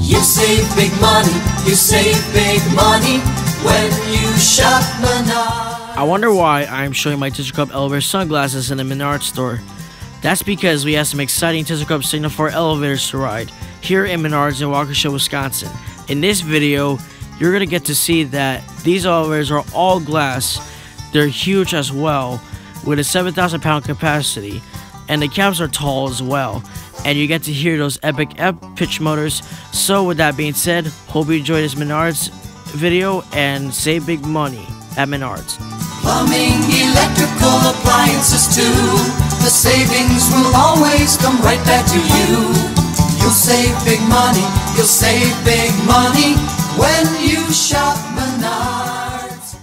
You save big money, you save big money when you shop Menards. I wonder why I'm showing my ThyssenKrupp elevator sunglasses in the Menards store. That's because we have some exciting ThyssenKrupp Signa4 elevators to ride here in Menards in Waukesha, Wisconsin. In this video, you're going to get to see that these elevators are all glass. They're huge as well, with a 7,000 pound capacity, and the cabs are tall as well. And you get to hear those epic pitch motors. So with that being said, hope you enjoy this Menards video and save big money at Menards. Plumbing, electrical appliances too. The savings will always come right back to you. You'll save big money, you'll save big money when you shop Menards.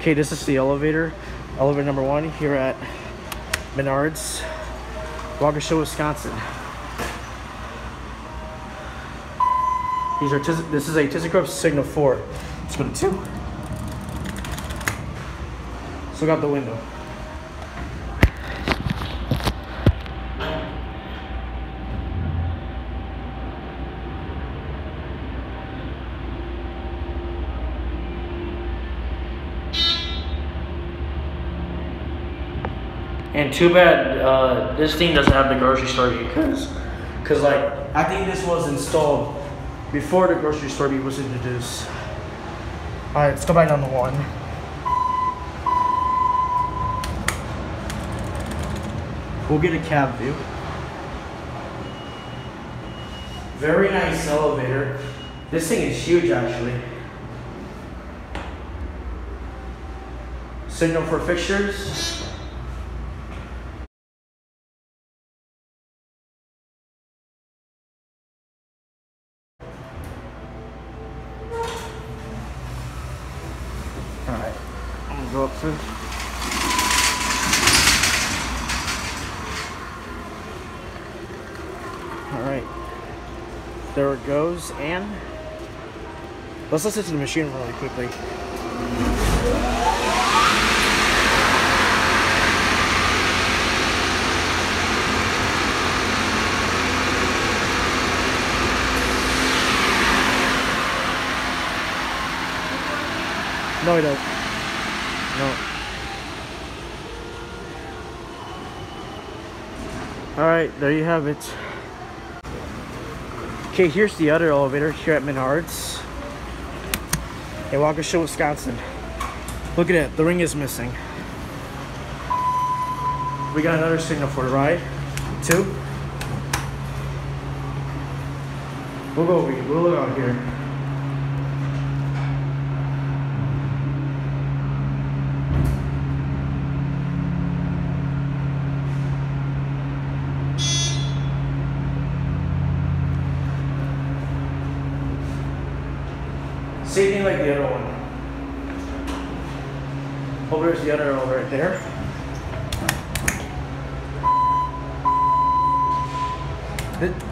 Okay, this is the elevator number 1 here at Menards, Waukesha, Wisconsin. This is a ThyssenKrupp Signa4. Let's go to 2. Let's look out the window. And too bad this thing doesn't have the grocery store because like I think this was installed before the grocery store was introduced. All right, let's go back down to 1. We'll get a cab view. Very nice elevator. This thing is huge actually. Signal for fixtures. Alright, I'm gonna go up through. Alright, there it goes, and let's listen to the machine really quickly. No, I don't. No. Alright, there you have it. Okay, here's the other elevator here at Menards in Waukesha, Wisconsin. Look at it, the ring is missing. We got another signal for the ride. 2. We'll look out here. Same thing like the other one. Over there's the other over right there.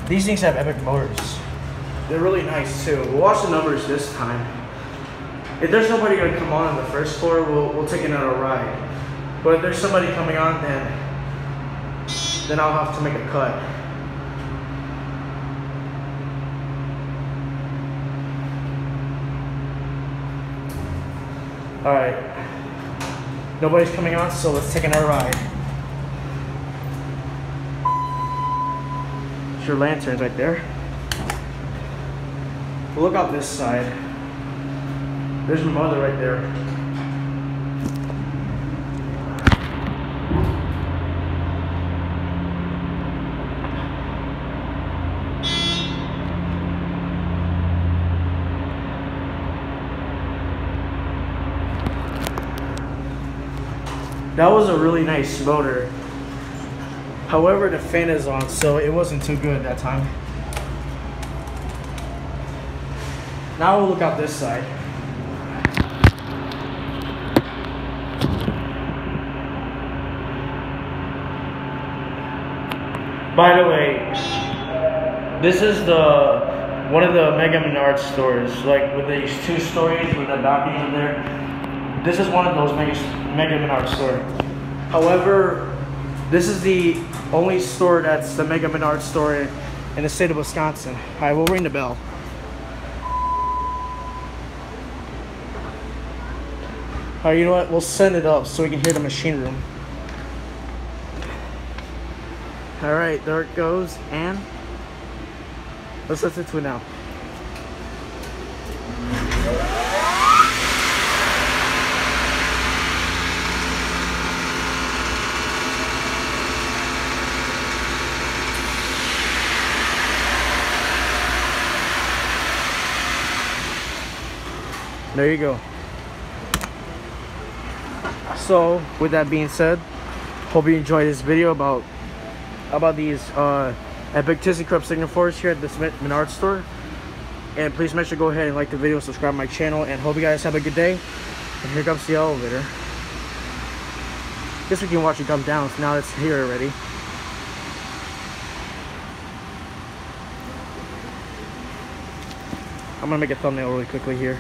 These things have epic motors. They're really nice too. We'll watch the numbers this time. If there's nobody gonna come on the first floor, we'll take another ride. But if there's somebody coming on, then I'll have to make a cut. Alright, nobody's coming on, so let's take another ride. There's your lanterns right there. We'll look out this side. There's my mother right there. That was a really nice motor. However, the fan is on, so it wasn't too good that time. Now we'll look out this side. By the way, this is one of the MEGA Menards stores, like with these 2 stories with the balconies in there. This is one of those MEGA Menards stores. However, this is the only store that's the Mega Menards store in the state of Wisconsin. Alright, we'll ring the bell. Alright, you know what? We'll send it up so we can hear the machine room. Alright, there it goes, and let's listen to it now. There you go. So, with that being said, hope you enjoyed this video about these Epic ThyssenKrupp Signa4s here at this Menards store. And please make sure to go ahead and like the video, subscribe to my channel, and hope you guys have a good day. And here comes the elevator. Guess we can watch it come down, so now it's here already. I'm gonna make a thumbnail really quickly here.